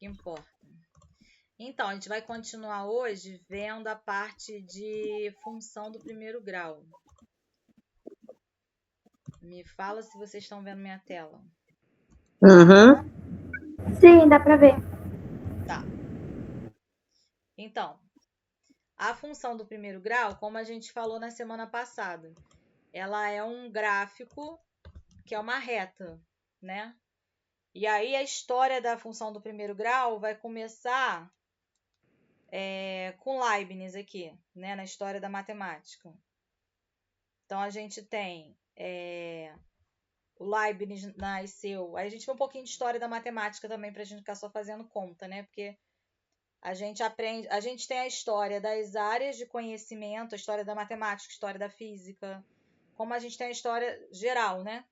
que importa. Então, a gente vai continuar hoje vendo a parte de função do primeiro grau. Me fala se vocês estão vendo minha tela. Uhum. Sim, dá para ver. Tá. Então, a função do primeiro grau, como a gente falou na semana passada, ela é um gráfico que é uma reta, né? E aí a história da função do primeiro grau vai começar com Leibniz aqui, né? Na história da matemática. Então a gente tem o Leibniz nasceu. Aí a gente vê um pouquinho de história da matemática também para a gente ficar só fazendo conta, né? Porque a gente aprende, a gente tem a história das áreas de conhecimento, a história da matemática, a história da física, como a gente tem a história geral, né?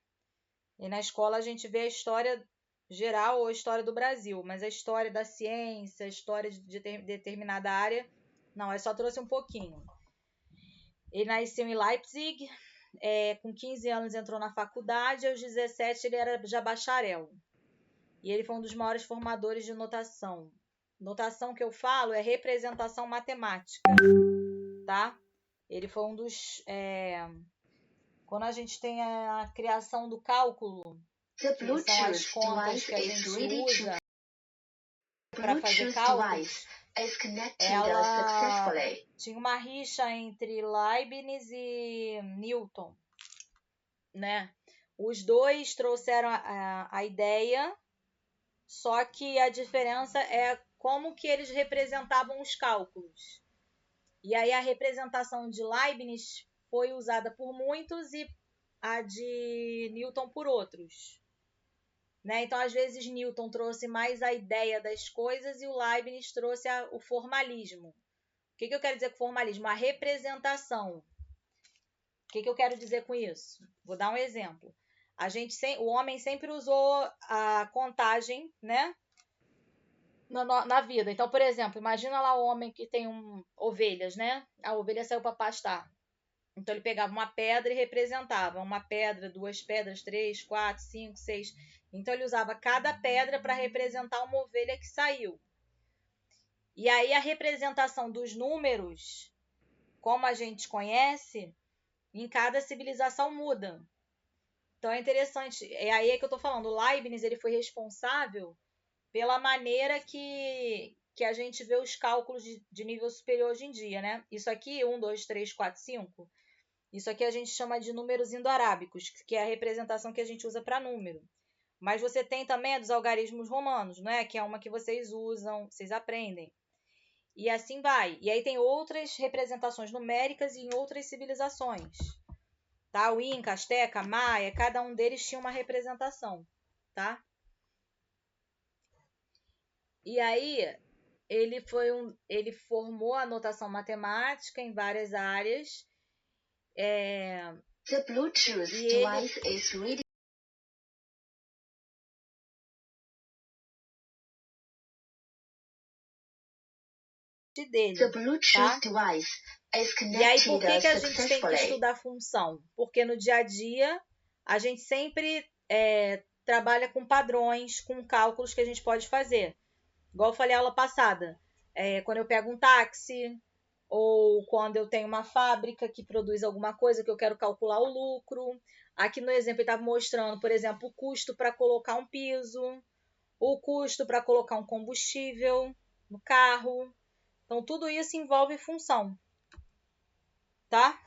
E na escola a gente vê a história geral ou a história do Brasil, mas a história da ciência, a história de determinada área, não, eu só trouxe um pouquinho. Ele nasceu em Leipzig, com 15 anos entrou na faculdade, aos 17 ele era já bacharel. E ele foi um dos maiores formadores de notação. Notação que eu falo é representação matemática, tá? Ele foi um dos... quando a gente tem a criação do cálculo, que são as contas que a gente usa para fazer cálculos, ela tinha uma rixa entre Leibniz e Newton, né? Os dois trouxeram a ideia, só que a diferença é como que eles representavam os cálculos. E aí a representação de Leibniz foi usada por muitos e a de Newton por outros. Né? Então, às vezes, Newton trouxe mais a ideia das coisas e o Leibniz trouxe o formalismo. O que eu quero dizer com formalismo? A representação. O que eu quero dizer com isso? Vou dar um exemplo. O homem sempre usou a contagem, né? Na vida. Então, por exemplo, imagina lá o homem que tem ovelhas, né? A ovelha saiu para pastar. Então, ele pegava uma pedra e representava uma pedra, 2 pedras, 3, 4, 5, 6. Então, ele usava cada pedra para representar uma ovelha que saiu. E aí, a representação dos números, como a gente conhece, em cada civilização muda. Então, é interessante. É aí que eu estou falando. O Leibniz ele foi responsável pela maneira que a gente vê os cálculos de nível superior hoje em dia, né? Isso aqui, 1, 2, 3, 4, 5... Isso aqui a gente chama de números indo-arábicos, que é a representação que a gente usa para número. Mas você tem também a dos algarismos romanos, não é? Que é uma que vocês usam, vocês aprendem. E assim vai. E aí tem outras representações numéricas em outras civilizações. Tá? O Inca, Azteca, Maia, cada um deles tinha uma representação. Tá? E aí ele formou a notação matemática em várias áreas. The Bluetooth device is ready. Dele, The Bluetooth tá? device is E aí, por connected que a gente tem que successfully. estudar função? Porque no dia a dia, a gente sempre trabalha com padrões, com cálculos que a gente pode fazer. Igual eu falei na aula passada. Quando eu pego um táxi, ou quando eu tenho uma fábrica que produz alguma coisa que eu quero calcular o lucro. Aqui no exemplo ele estava mostrando, por exemplo, o custo para colocar um piso, o custo para colocar um combustível no carro. Então, tudo isso envolve função, tá?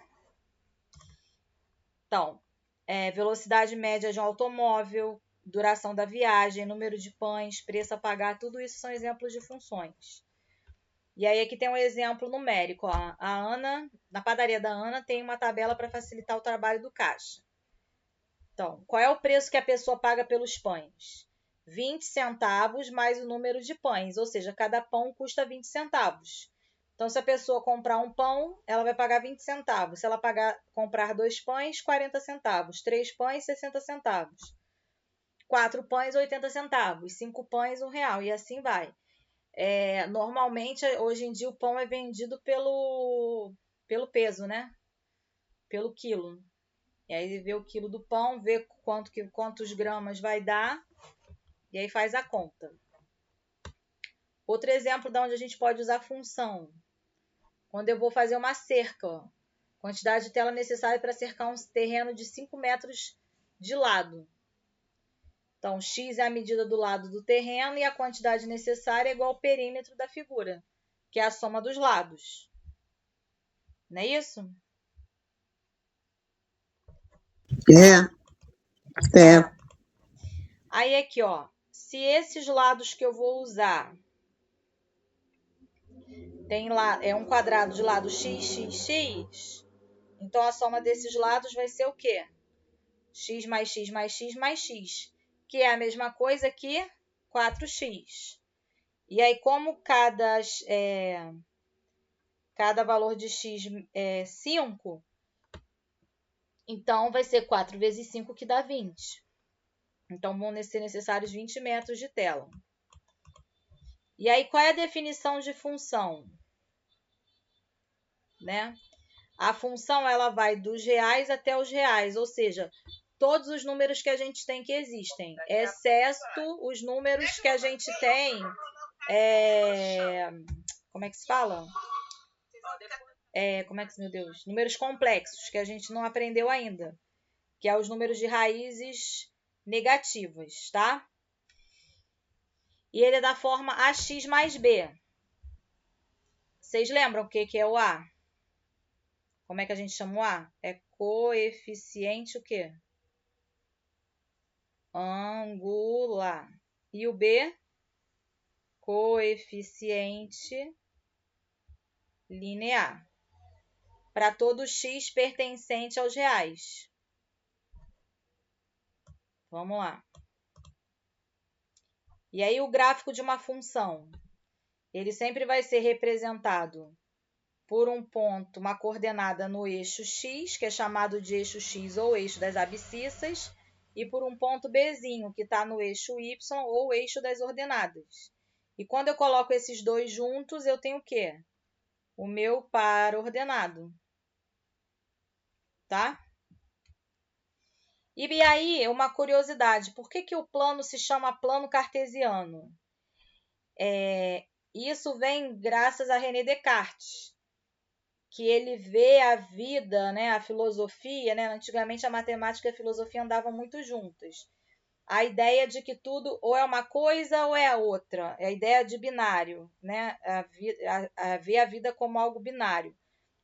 Então, velocidade média de um automóvel, duração da viagem, número de pães, preço a pagar, tudo isso são exemplos de funções. E aí aqui tem um exemplo numérico. Ó. A Ana, na padaria da Ana, tem uma tabela para facilitar o trabalho do caixa. Então, qual é o preço que a pessoa paga pelos pães? 20 centavos mais o número de pães, ou seja, cada pão custa 20 centavos. Então, se a pessoa comprar um pão, ela vai pagar 20 centavos. Se ela comprar 2 pães, 40 centavos. 3 pães, 60 centavos. 4 pães, 80 centavos. 5 pães, R$1. E assim vai. Normalmente, hoje em dia, o pão é vendido pelo peso, né? Pelo quilo. E aí vê o quilo do pão, vê quantos gramas vai dar. E aí faz a conta. Outro exemplo de onde a gente pode usar função. Quando eu vou fazer uma cerca, ó. Quantidade de tela necessária para cercar um terreno de 5 metros de lado. Então, x é a medida do lado do terreno e a quantidade necessária é igual ao perímetro da figura, que é a soma dos lados. Não é isso? É. Aí aqui, ó, se esses lados que eu vou usar tem lá, é um quadrado de lado x, então a soma desses lados vai ser o quê? X mais x mais x mais x, que é a mesma coisa que 4x. E aí, como cada valor de x é 5, então vai ser 4 vezes 5, que dá 20. Então, vão ser necessários 20 metros de tela. E aí, qual é a definição de função? Né? A função ela vai dos reais até os reais, ou seja, todos os números que a gente tem que existem, exceto os números que a gente tem, como é que se fala? Meu Deus, números complexos, que a gente não aprendeu ainda, que é os números de raízes negativas, tá? E ele é da forma ax mais b. Vocês lembram o que é o a? Como é que a gente chama o a? É coeficiente o quê? Angular. E o b? Coeficiente linear. Para todo x pertencente aos reais. Vamos lá. E aí o gráfico de uma função, ele sempre vai ser representado por um ponto, uma coordenada no eixo x, que é chamado de eixo x ou eixo das abscissas, e por um ponto bzinho, que está no eixo y ou eixo das ordenadas. E quando eu coloco esses dois juntos, eu tenho o quê? O meu par ordenado. Tá? E aí, uma curiosidade, por que o plano se chama plano cartesiano? Isso vem graças a René Descartes, que ele vê a vida, né, a filosofia, né, antigamente a matemática e a filosofia andavam muito juntas. A ideia de que tudo ou é uma coisa ou é a outra, é a ideia de binário, né, ver a vida como algo binário.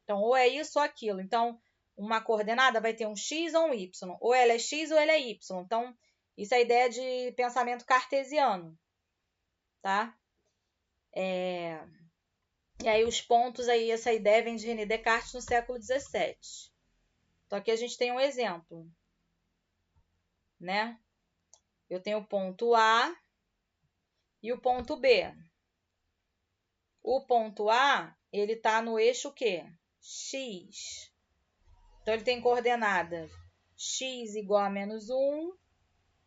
Então, ou é isso ou aquilo. Então, uma coordenada vai ter um x ou um y, ou ela é x ou ela é y. Então, isso é a ideia de pensamento cartesiano, tá? E aí os pontos aí, essa ideia vem de René Descartes no século XVII. Então, aqui a gente tem um exemplo, né? Eu tenho o ponto A e o ponto B. O ponto A, ele está no eixo o quê? X. Então, ele tem coordenada x igual a menos 1.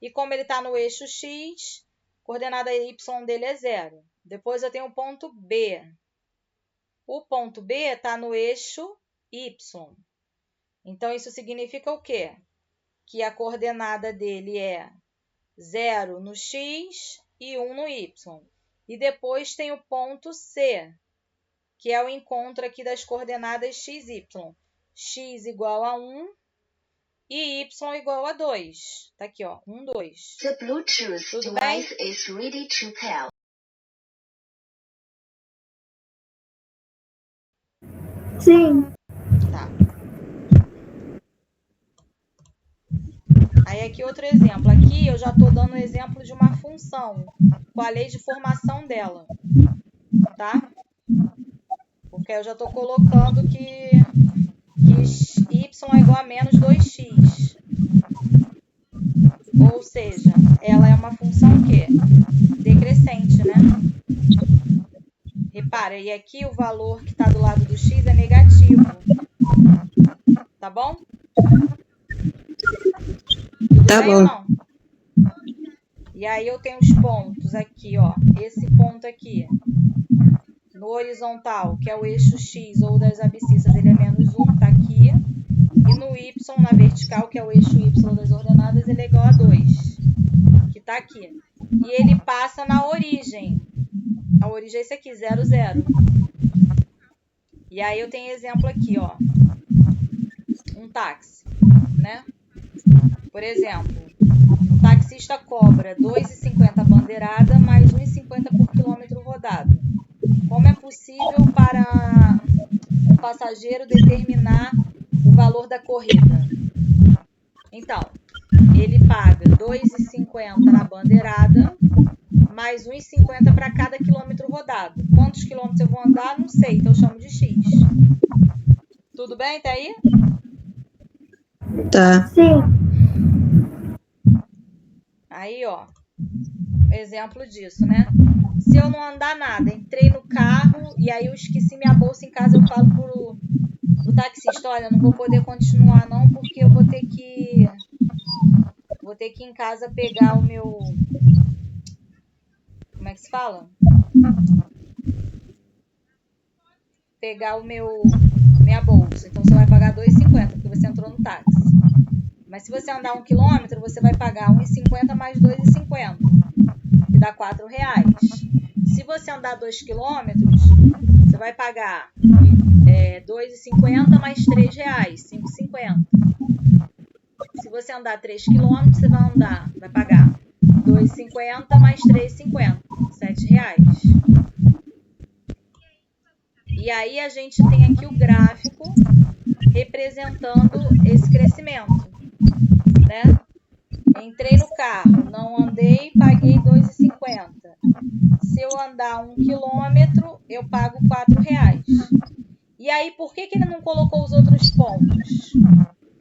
E como ele está no eixo x, coordenada y dele é 0. Depois eu tenho o ponto B. O ponto B está no eixo y. Então, isso significa o quê? Que a coordenada dele é 0 no x e 1 no y. E depois tem o ponto C, que é o encontro aqui das coordenadas x, y. X igual a 1 e y igual a 2. Tá aqui, ó, 1, 2. The Bluetooth Tudo bem? device is ready to pair. Sim. Tá. Aí aqui outro exemplo. Aqui eu já estou dando um exemplo de uma função, com a lei de formação dela. Tá? Porque eu já estou colocando que y é igual a menos 2x. Ou seja, ela é uma função o quê? Decrescente, né? Repara, e aqui o valor que está do lado do x é negativo. Tá bom? Tá bem bom. ou não? E aí eu tenho os pontos aqui, ó. Esse ponto aqui, no horizontal, que é o eixo x ou das abscissas, ele é menos 1, tá aqui. E no y, na vertical, que é o eixo y das ordenadas, ele é igual a 2, que tá aqui. E ele passa na origem. A origem é esse aqui, 0, 0. E aí eu tenho exemplo aqui, ó. Um táxi, né? Por exemplo, um taxista cobra R$ 2,50 a bandeirada mais R$ 1,50 por quilômetro rodado. Como é possível para um passageiro determinar o valor da corrida? Então, ele paga R$ 2,50 na bandeirada mais R$ 1,50 para cada quilômetro rodado. Quantos quilômetros eu vou andar? Não sei, então eu chamo de X. Tudo bem? Tá aí? Tá. Sim. Aí, ó, exemplo disso, né? Se eu não andar nada, entrei no carro e aí eu esqueci minha bolsa em casa, eu falo pro taxista, olha, não vou poder continuar não, porque eu vou ter que ir em casa pegar o meu... Como é que se fala? Pegar minha bolsa. Então, você vai pagar R$ 2,50, porque você entrou no táxi. Mas se você andar 1 quilômetro, você vai pagar R$ 1,50 mais R$ 2,50, que dá R$ 4,00. Se você andar 2 quilômetros, você vai pagar R$ 2,50 mais R$ 3,00, R$ 5,50. Se você andar 3 quilômetros, você vai pagar R$ 2,50 mais R$ 3,50, R$ 7,00. E aí a gente tem aqui o gráfico representando esse crescimento, né? Entrei no carro, não andei, paguei R$ 2,50. Se eu andar 1 quilômetro, eu pago R$ 4,00. E aí, por que ele não colocou os outros pontos?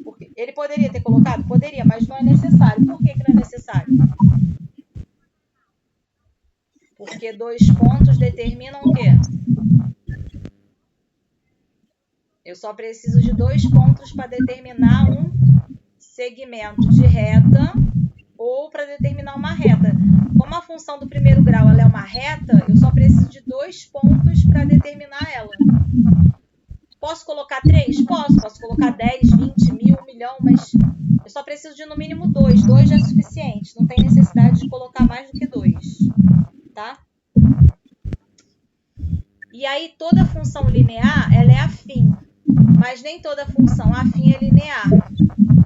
Porque ele poderia ter colocado? Poderia, mas não é necessário. Por que não é necessário? Porque 2 pontos determinam o quê? Eu só preciso de 2 pontos para determinar um segmento de reta ou para determinar uma reta. Como a função do primeiro grau ela é uma reta, eu só preciso de 2 pontos para determinar ela. Posso colocar 3? Posso colocar 10, 20, 1.000, 1 milhão, mas eu só preciso de no mínimo 2. 2 já é suficiente, não tem necessidade de colocar mais do que 2, tá? E aí toda função linear ela é afim, mas nem toda função afim é linear.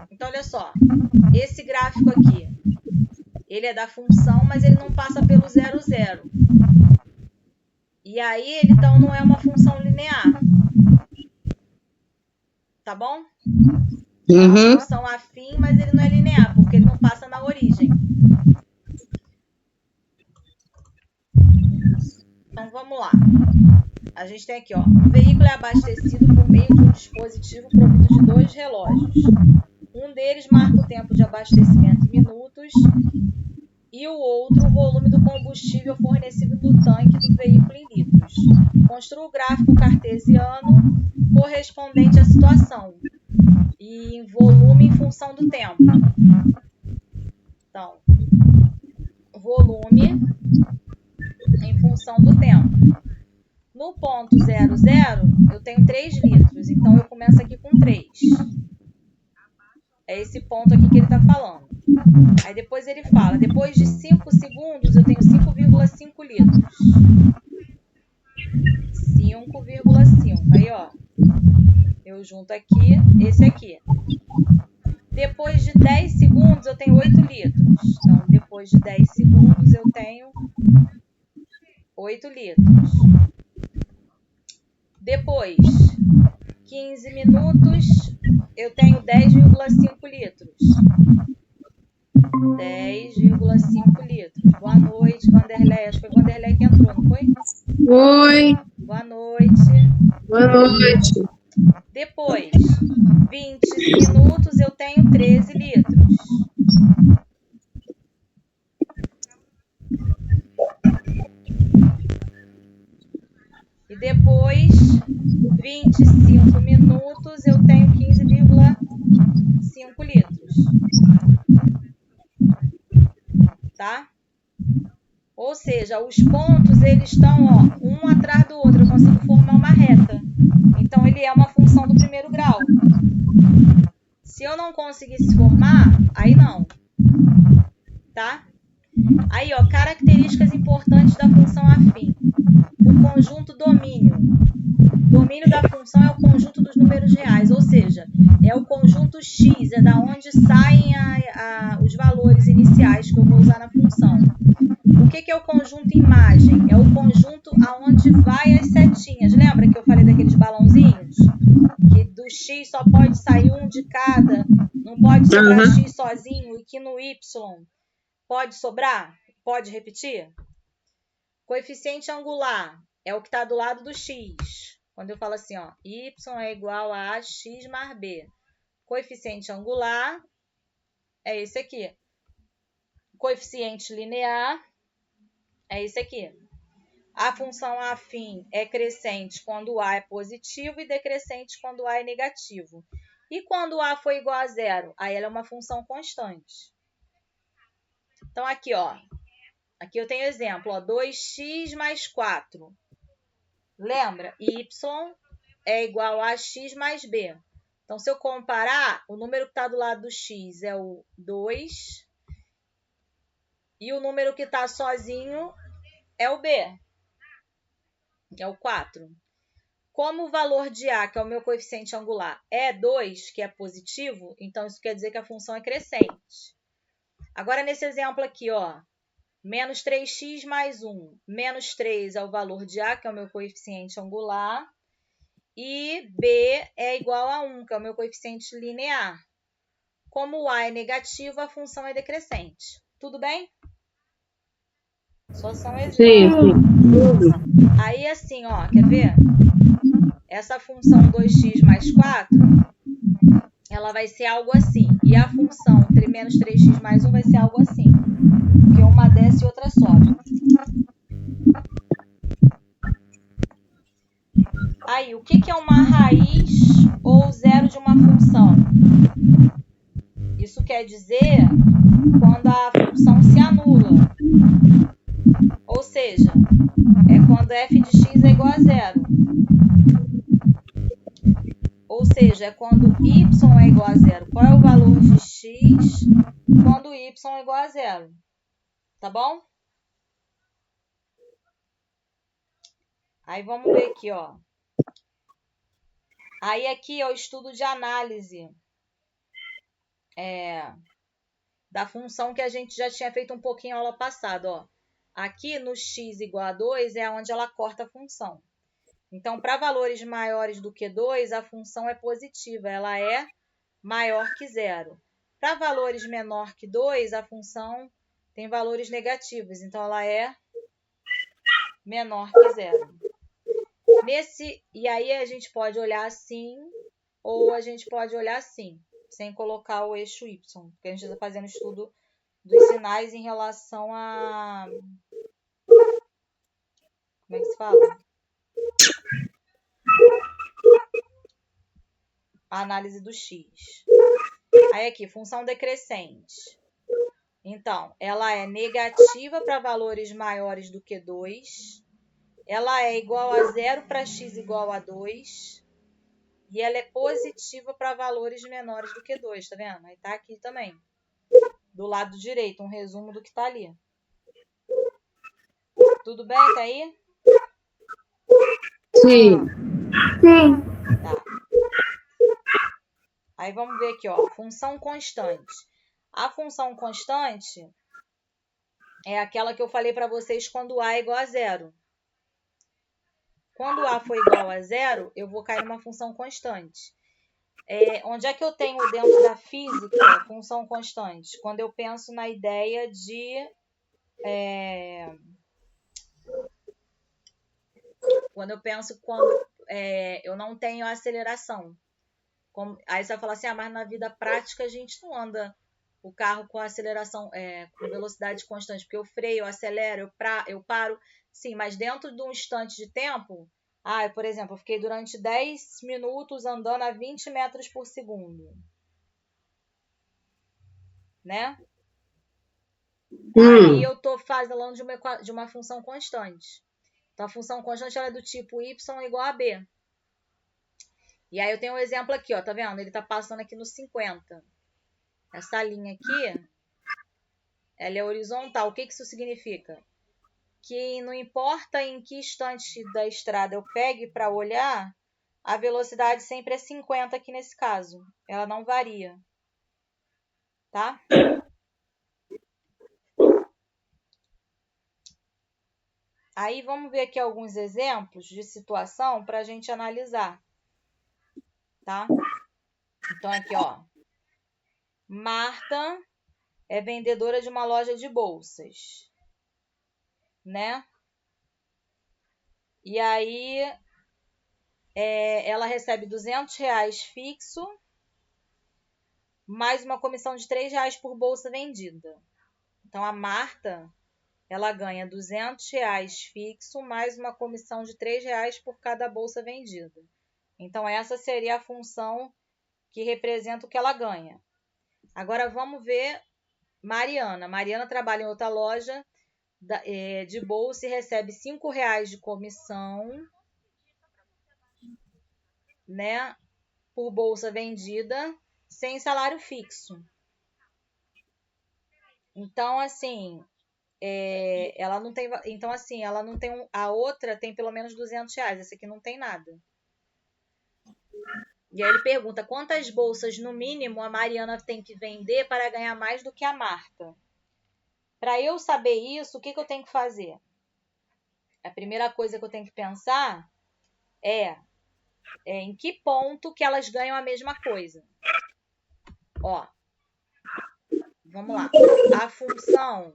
Então, olha só, esse gráfico aqui, ele é da função, mas ele não passa pelo 0, 0. E aí, ele então não é uma função linear. Tá bom? É uma função afim, mas ele não é linear, porque ele não passa na origem. Então, vamos lá. A gente tem aqui, ó, um veículo é abastecido por meio de um dispositivo provido de 2 relógios. Um deles marca o tempo de abastecimento em minutos e o outro o volume do combustível fornecido no tanque do veículo em litros. Construa o gráfico cartesiano correspondente à situação e em volume em função do tempo. Então, volume em função do tempo. No ponto 0, 0, eu tenho 3 litros, então eu começo aqui com 3. É esse ponto aqui que ele está falando. Aí depois ele fala, depois de 5 segundos eu tenho 5,5 litros. 5,5. Aí, ó, eu junto aqui, esse aqui. Depois de 10 segundos eu tenho 8 litros. Então, depois de 10 segundos eu tenho 8 litros. Depois, 15 minutos, eu tenho 10,5 litros. 10,5 litros. Boa noite, Vanderlei. Acho que foi Vanderlei que entrou, não foi? Oi. Boa noite. Boa noite. Depois, 20 minutos, eu tenho 13 litros. E depois, 25 minutos, eu tenho 15,5 litros. Tá? Ou seja, os pontos, eles estão, ó, um atrás do outro. Eu consigo formar uma reta. Então, ele é uma função do primeiro grau. Se eu não conseguisse formar, aí não. Tá? Aí, ó, características importantes da função afim. conjunto domínio. Domínio da função é o conjunto dos números reais, ou seja, é o conjunto x, é da onde saem os valores iniciais que eu vou usar na função. O que é o conjunto imagem? É o conjunto aonde vai as setinhas. Lembra que eu falei daqueles balãozinhos? Que do x só pode sair um de cada, não pode sobrar x sozinho, e que no y pode sobrar? Pode repetir? Coeficiente angular é o que está do lado do x. Quando eu falo assim, ó, y é igual a x mais b. Coeficiente angular é esse aqui. Coeficiente linear é esse aqui. A função afim é crescente quando A é positivo e decrescente quando A é negativo. E quando A for igual a zero? Aí ela é uma função constante. Então, aqui, ó. Aqui eu tenho exemplo, ó, 2x mais 4. Lembra? Y é igual a x mais b. Então, se eu comparar, o número que está do lado do x é o 2 e o número que está sozinho é o b, é o 4. Como o valor de A, que é o meu coeficiente angular, é 2, que é positivo, então isso quer dizer que a função é crescente. Agora, nesse exemplo aqui, ó, menos 3x mais 1. Menos 3 é o valor de A, que é o meu coeficiente angular. E B é igual a 1, que é o meu coeficiente linear. Como o A é negativo, a função é decrescente. Tudo bem? Só são exemplos. Aí, assim, ó, quer ver? Essa função 2x mais 4, ela vai ser algo assim. E a função menos 3x mais 1 vai ser algo assim. Porque uma desce e outra sobe. Aí, o que é uma raiz ou zero de uma função? Isso quer dizer quando a função se anula. Ou seja, é quando f de x é igual a zero. Ou seja, é quando y é igual a zero. Qual é o valor de x quando y é igual a zero? Tá bom? Aí vamos ver aqui, ó. Aí aqui é o estudo de análise da função que a gente já tinha feito um pouquinho na aula passada, ó. Aqui no x igual a 2 é onde ela corta a função. Então, para valores maiores do que 2, a função é positiva, ela é maior que zero. Para valores menor que 2, a função tem valores negativos, então ela é menor que zero. E aí a gente pode olhar assim, ou a gente pode olhar assim, sem colocar o eixo y, porque a gente está fazendo estudo dos sinais em relação a... Como é que se fala? A análise do x. Aí aqui, função decrescente. Então, ela é negativa para valores maiores do que 2. Ela é igual a zero para x igual a 2. E ela é positiva para valores menores do que 2, tá vendo? Aí tá aqui também. Do lado direito, um resumo do que tá ali. Tudo bem? Tá aí? Sim. Sim. Tá. Aí vamos ver aqui, ó. Função constante. A função constante é aquela que eu falei para vocês quando A é igual a zero. Quando A for igual a zero, eu vou cair numa função constante. Onde é que eu tenho dentro da física função constante? Quando eu penso na ideia de... Quando eu penso eu não tenho aceleração. Aí você vai falar assim, mas na vida prática a gente não anda o carro com aceleração, com velocidade constante, porque eu freio, eu acelero, eu paro. Sim, mas dentro de um instante de tempo, por exemplo, eu fiquei durante 10 minutos andando a 20 metros por segundo. Né? Aí eu estou falando de uma função constante. Então, a função constante ela é do tipo y igual a b. E aí eu tenho um exemplo aqui, ó, tá vendo? Ele está passando aqui no 50. Essa linha aqui, ela é horizontal. O que isso significa? que não importa em que instante da estrada eu pegue para olhar, a velocidade sempre é 50 aqui nesse caso. Ela não varia, tá? Aí vamos ver aqui alguns exemplos de situação para a gente analisar, tá? Então aqui, ó. Marta é vendedora de uma loja de bolsas, né? E aí ela recebe R$ 200 fixo, mais uma comissão de R$ 3 por bolsa vendida. Então a Marta, ela ganha R$ 200 fixo, mais uma comissão de R$ 3 por cada bolsa vendida. Então essa seria a função que representa o que ela ganha. Agora vamos ver Mariana. Mariana trabalha em outra loja de bolsa e recebe R$ 5 de comissão, né, por bolsa vendida, sem salário fixo. Então, assim, ela não tem. Então, assim, ela não tem. A outra tem pelo menos R$ 200. Essa aqui não tem nada. E aí ele pergunta quantas bolsas, no mínimo, a Mariana tem que vender para ganhar mais do que a Marta. Para eu saber isso, o que eu tenho que fazer? A primeira coisa que eu tenho que pensar é em que ponto que elas ganham a mesma coisa. Ó, vamos lá. A função,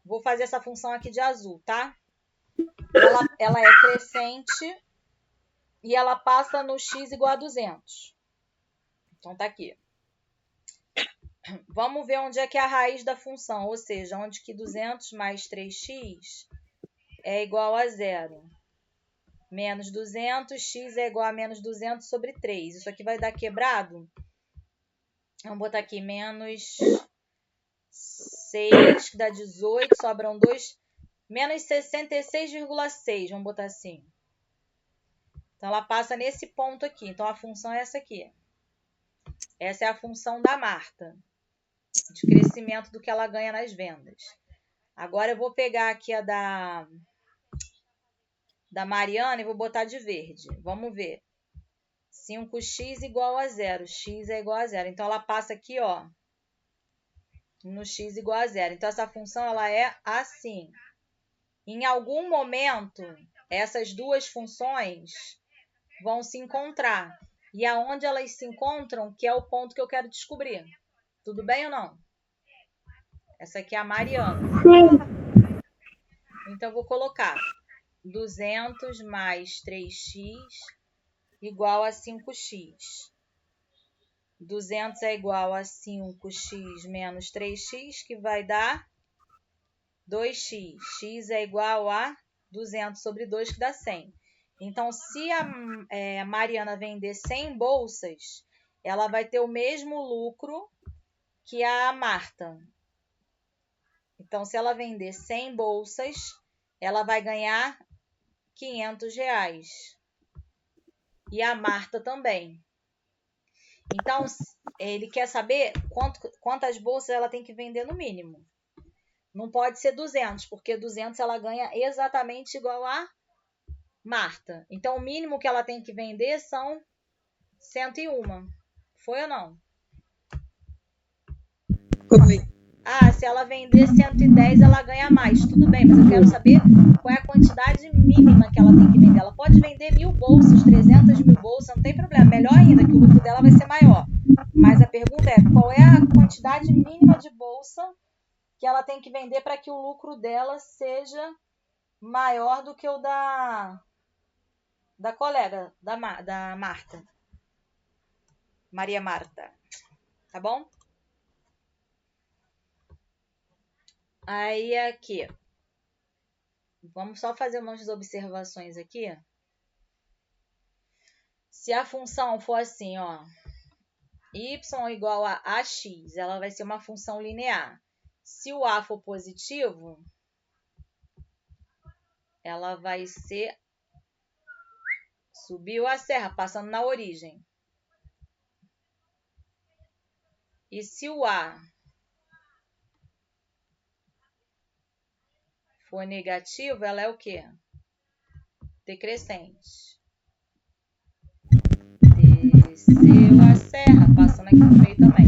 vou fazer essa função aqui de azul, tá? Ela é crescente e ela passa no x igual a 200. Então tá aqui. Vamos ver onde é que é a raiz da função, ou seja, onde que 200 mais 3x é igual a 0. Menos 200, x é igual a menos 200 sobre 3. Isso aqui vai dar quebrado? Vamos botar aqui menos 6, que dá 18, sobram 2. Menos 66,6, vamos botar assim. Então, ela passa nesse ponto aqui. Então, a função é essa aqui. Essa é a função da Marta, de crescimento do que ela ganha nas vendas. Agora, eu vou pegar aqui a da Mariana e vou botar de verde. Vamos ver. 5x igual a 0. X é igual a 0. Então, ela passa aqui, ó, no x igual a 0. Então, essa função ela é assim. Em algum momento, essas duas funções vão se encontrar. E aonde elas se encontram, que é o ponto que eu quero descobrir. Tudo bem ou não? Essa aqui é a Mariana. Sim. Então, eu vou colocar 200 mais 3x igual a 5x. 200 é igual a 5x menos 3x, que vai dar 2x. X é igual a 200 sobre 2, que dá 100. Então, se a Mariana vender 100 bolsas, ela vai ter o mesmo lucro que a Marta. Então, se ela vender 100 bolsas, ela vai ganhar R$ 500. E a Marta também. Então, ele quer saber quantas bolsas ela tem que vender no mínimo. Não pode ser 200, porque 200 ela ganha exatamente igual a Marta. Então, o mínimo que ela tem que vender são 101. Foi ou não? Foi. Se ela vender 110, ela ganha mais. Tudo bem, mas eu quero saber qual é a quantidade mínima que ela tem que vender. Ela pode vender 1.000 bolsas, 300.000 bolsas, não tem problema. Melhor ainda, que o lucro dela vai ser maior. Mas a pergunta é, qual é a quantidade mínima de bolsa que ela tem que vender para que o lucro dela seja maior do que o da colega, da Marta. Maria Marta. Tá bom? Aí aqui. Vamos só fazer umas observações aqui. Se a função for assim, ó, y igual a ax, ela vai ser uma função linear. Se o a for positivo, ela vai ser subiu a serra, passando na origem. E se o a for negativo, ela é o quê? Decrescente. Desceu a serra, passando aqui no meio também.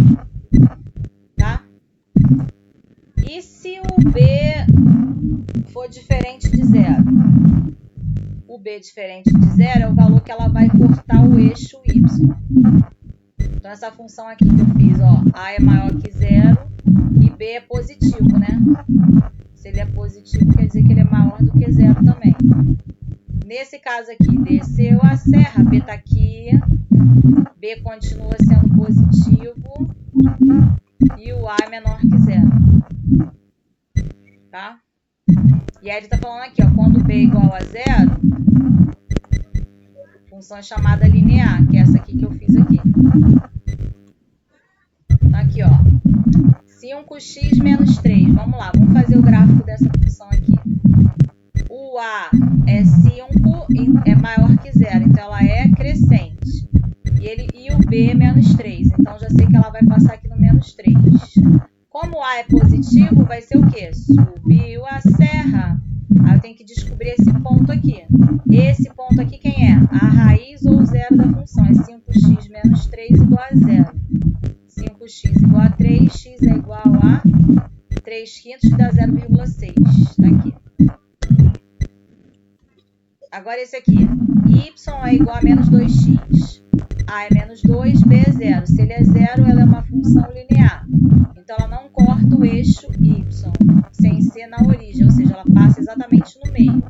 Tá? E se o B for diferente de zero? O B diferente de zero é o valor que ela vai cortar o eixo y. Então, essa função aqui que eu fiz, ó, A é maior que zero e B é positivo, né? Se ele é positivo, quer dizer que ele é maior do que zero também. Nesse caso aqui, desceu a serra, B está aqui, B continua sendo positivo e o A é menor que zero. Tá? E aí ele está falando aqui, ó, quando B é igual a zero, função é chamada linear, que é essa aqui que eu fiz aqui. Então, aqui, ó, 5x menos 3. Vamos lá, vamos fazer o gráfico dessa função aqui. O A é 5 e é maior que zero, então ela é crescente. E o B é menos 3, então já sei que ela vai passar aqui no menos 3. Como o A é positivo, vai ser o quê? Subiu a serra. Aí eu tenho que descobrir esse ponto aqui. Esse ponto aqui quem é? A raiz ou zero da função. É 5x menos 3 igual a zero. 5x igual a 3, x é igual a 3 quintos, que dá 0,6. Está aqui. Agora esse aqui. Y é igual a menos 2x. A é menos 2, B é zero. Se ele é zero, ela é uma função linear. Então, ela não corta o eixo y, sem ser na origem, ou seja, ela passa exatamente no meio.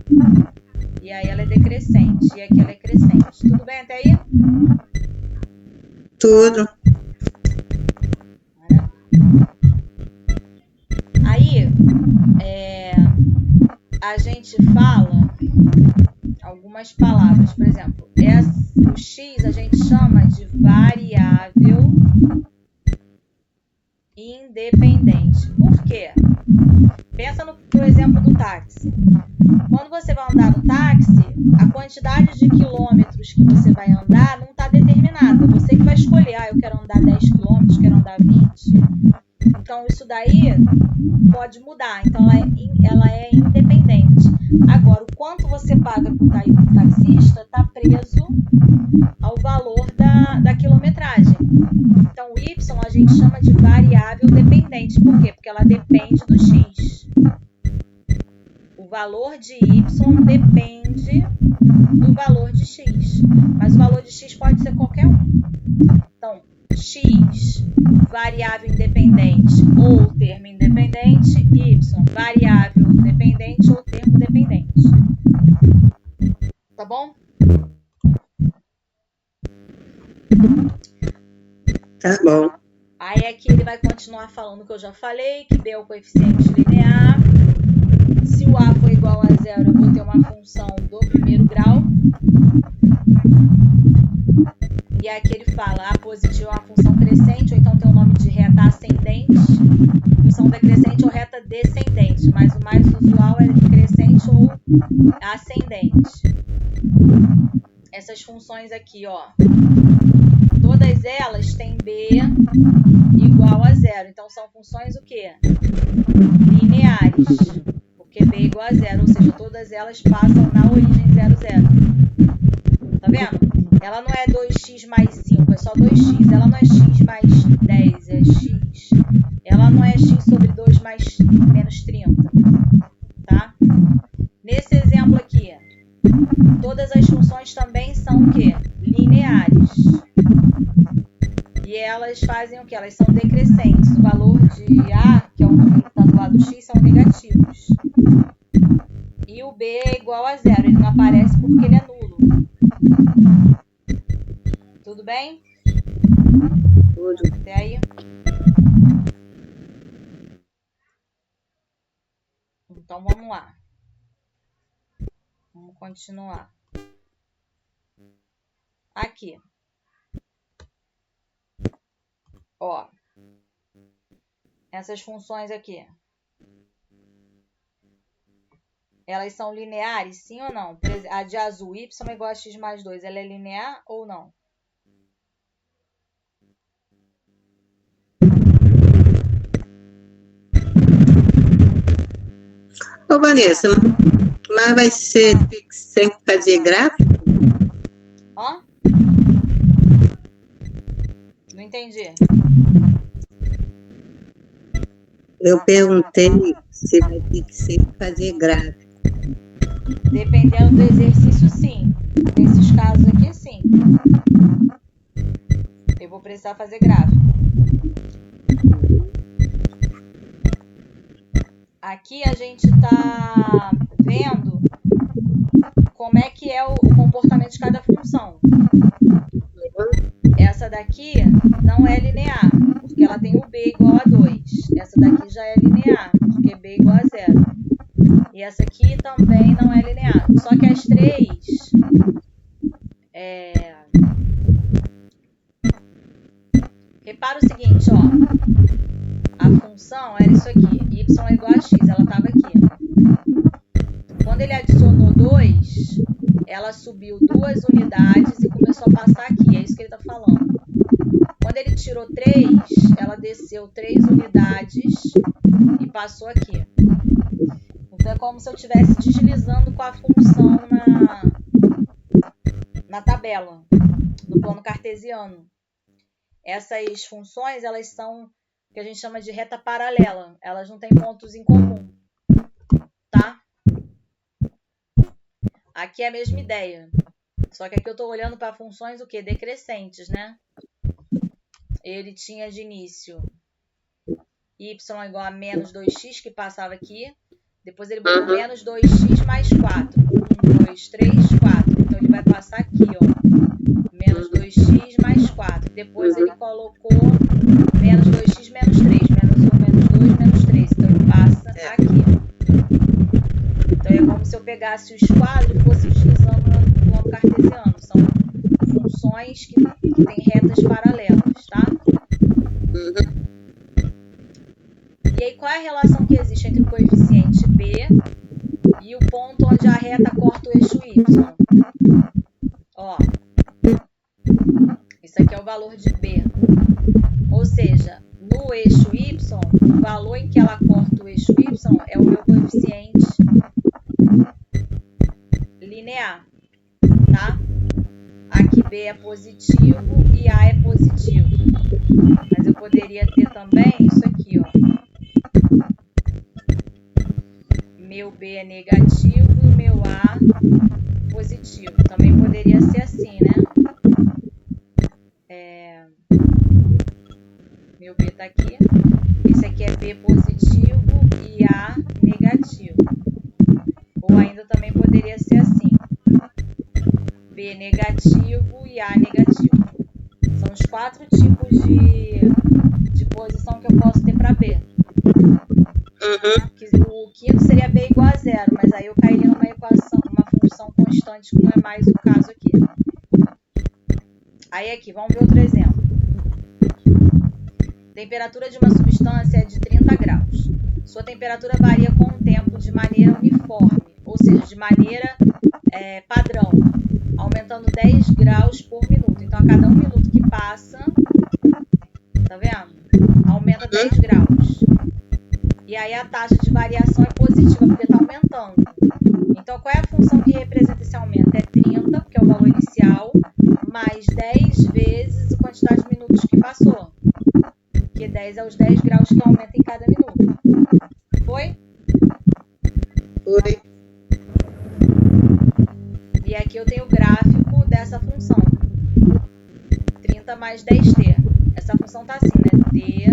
E aí ela é decrescente, e aqui ela é crescente. Tudo bem até aí? Tudo. Aí, a gente fala algumas palavras. Por exemplo, o x a gente chama de variável independente. Por quê? Pensa no exemplo do táxi. Quando você vai andar no táxi, a quantidade de quilômetros que você vai andar não está determinada. Você que vai escolher, eu quero andar 10 quilômetros, quero andar 20. Então, isso daí pode mudar. Então, ela é independente. Agora, o quanto você paga para o taxista está preso ao valor da quilometragem. Então, o y a gente chama de variável dependente. Por quê? Porque ela depende do x. O valor de y depende do valor de x. Mas o valor de x pode ser qualquer um. Então, x, variável independente ou termo independente, y, variável dependente ou termo dependente. Tá bom? Tá bom. Aí aqui ele vai continuar falando o que eu já falei, que B é o coeficiente linear. Se o A for igual a zero, eu vou ter uma função do primeiro grau. E aqui ele fala, A positivo é uma função crescente, ou então tem o nome de reta ascendente, função decrescente ou reta descendente, mas o mais usual é crescente ou ascendente. Essas funções aqui, ó, todas elas têm B igual a zero, então são funções o quê? Lineares, porque B é igual a zero, ou seja, todas elas passam na origem 0, 0. Tá vendo? Ela não é 2x mais 5, é só 2x. Ela não é x mais 10, é x. Ela não é x sobre 2 mais menos 30. Tá? Nesse exemplo aqui, todas as funções também são o quê? Lineares. E elas fazem o quê? Elas são decrescentes. O valor de A, que é o número que está do lado do x, são negativos. E o B é igual a zero. Ele não aparece porque ele é nulo. Tudo bem? Tudo. Até aí? Então, vamos lá. Vamos continuar. Aqui. Ó. Essas funções aqui. Elas são lineares, sim ou não? A de azul, y é igual a x mais 2. Ela é linear ou não? Ô, Vanessa, mas vai ser sem fazer gráfico? Ó. Não entendi. Eu perguntei se vai ter que sempre fazer gráfico. Dependendo do exercício, sim. Nesses casos aqui, sim. Eu vou precisar fazer gráfico. Aqui a gente está vendo como é que é o comportamento de cada função. Essa daqui não é linear, porque ela tem o b igual a 2. Essa daqui já é linear, porque b igual a 0. E essa aqui também não é linear. Só que as três... Repara o seguinte, ó. A função era isso aqui. Y é igual a x, ela estava aqui. Quando ele adicionou 2, ela subiu 2 unidades e começou a passar aqui. É isso que ele está falando. Quando ele tirou 3, ela desceu 3 unidades e passou aqui. Então, é como se eu estivesse deslizando com a função na tabela, no plano cartesiano. Essas funções, elas são o que a gente chama de reta paralela. Elas não têm pontos em comum, tá? Aqui é a mesma ideia. Só que aqui eu estou olhando para funções o quê? Decrescentes, né? Ele tinha de início y igual a menos 2x, que passava aqui. Depois ele botou menos 2x mais 4. 1, 2, 3, 4. Então ele vai passar aqui, ó. Menos 2x mais 4. Depois ele colocou menos 2x menos 3. Menos 1, menos 2, menos 3. Então ele passa aqui. Então é como se eu pegasse os quadros e fosse deslizando no plano cartesiano. São funções que têm retas paralelas, tá? E aí, qual é a relação que existe entre o coeficiente b e o ponto onde a reta corta o eixo y? Ó, isso aqui é o valor de b. Ou seja, no eixo y, o valor em que ela corta o eixo y é o meu coeficiente linear, tá? Aqui b é positivo e a é positivo. Mas eu poderia ter também isso aqui, ó. Meu B é negativo e o meu A positivo. Também poderia ser assim, né? Meu B está aqui. Esse aqui é B positivo e A negativo. Ou ainda também poderia ser assim. B negativo e A negativo. São os 4 tipos de posição que eu posso ter para B. O quinto seria b igual a 0, mas aí eu cairia numa equação, uma função constante, que não é mais o caso aqui. Aí aqui, vamos ver outro exemplo. Temperatura de uma substância é de 30 graus. Sua temperatura varia com o tempo de maneira uniforme, ou seja, de maneira padrão, aumentando 10 graus por minuto. Então, a cada 1 minuto que passa, tá vendo? Aumenta 10 graus. E aí a taxa de variação é positiva, porque está aumentando. Então, qual é a função que representa esse aumento? É 30, porque é o valor inicial, mais 10 vezes a quantidade de minutos que passou. Porque 10 é os 10 graus que aumenta em cada minuto. Foi? Foi. E aqui eu tenho o gráfico dessa função. 30 mais 10t. Essa função está assim, né? T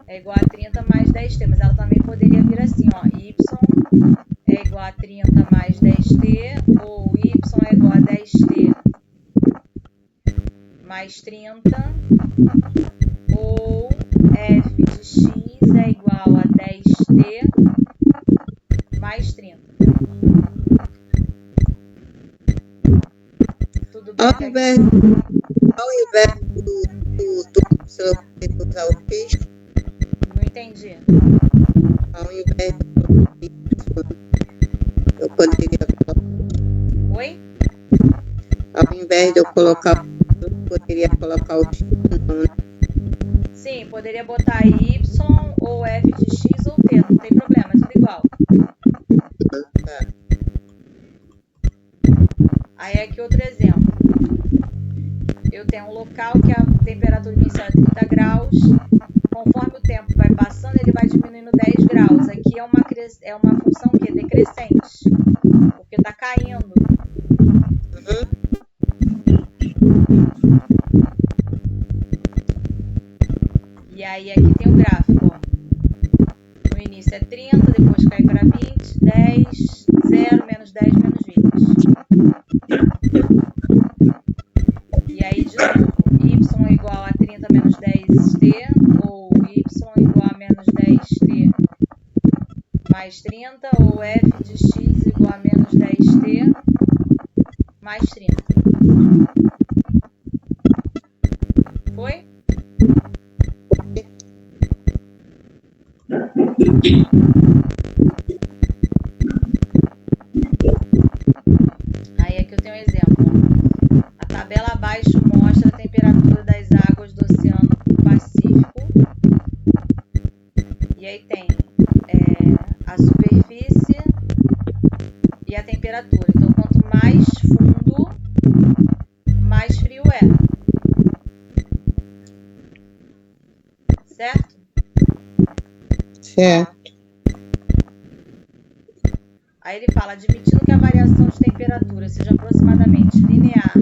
é igual a 30 mais 10t, mas ela também poderia vir assim, ó, y é igual a 30 mais 10t, ou y é igual a 10t mais 30, ou f de x é igual a 10t mais 30. Tudo bem? Ao invés do seu usar o x, não entendi. Ao invés do eu poderia colocar. Oi? Ao invés de eu colocar, eu poderia colocar o x, não, né? Sim, poderia botar y ou f de x ou t, não tem problema, é tudo igual. Aí aqui outro exemplo. Eu tenho um local que a temperatura inicial é 30 graus. Conforme o tempo vai passando, ele vai diminuindo 10 graus. Aqui é uma função que decrescente, porque está caindo. E aí aqui tem o gráfico. Ó. No início é 30, depois cai para 20, 10, 0, menos 10, menos 20. E aí, de novo, y é igual a 30 menos 10t, ou y igual a menos 10t mais 30, ou f de x igual a menos 10t mais 30. Foi? Aí aqui eu tenho um exemplo. A tabela abaixo mostra a temperatura das águas do Oceano Pacífico. E aí tem a superfície e a temperatura. Então, quanto mais fundo, mais frio é. Certo? Certo. Aí ele fala, admitindo que a variação de temperatura seja aproximadamente linear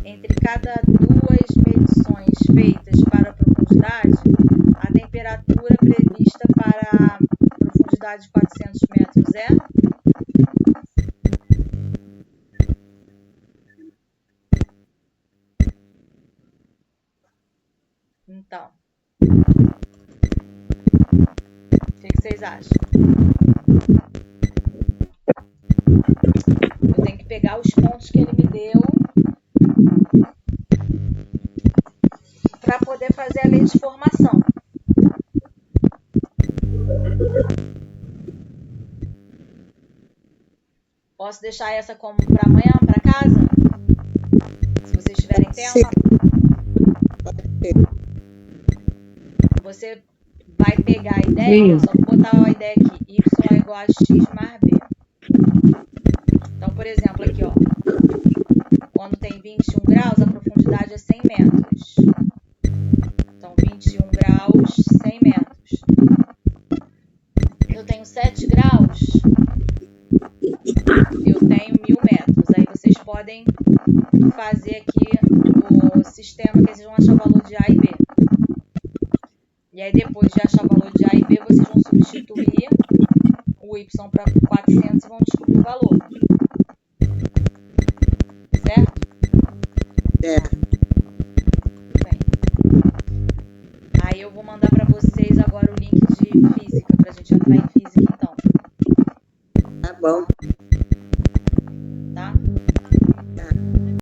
entre cada duas medições feitas para a profundidade, a temperatura prevista para a profundidade de 400 metros é... Então, o que vocês acham? Eu tenho que pegar os pontos que ele me deu para poder fazer a lei de formação. Posso deixar essa como para amanhã, para casa? Se vocês tiverem tempo. Sim. Pode ser. Você vai pegar a ideia, só vou botar a ideia aqui, y é igual a x mais b. Então, por exemplo, aqui, ó, quando tem 21 graus, a profundidade é 100 metros. Então, 21 graus, 100 metros. Eu tenho 7 graus, eu tenho 1000 metros. Aí vocês podem fazer aqui o sistema que vocês vão achar o valor de A e B. E aí, depois de achar o valor de A e B, vocês vão substituir o y para 400 e vão descobrir o valor. Certo? Certo. Bem. Aí eu vou mandar para vocês agora o link de física, para a gente entrar em física, então. Tá bom.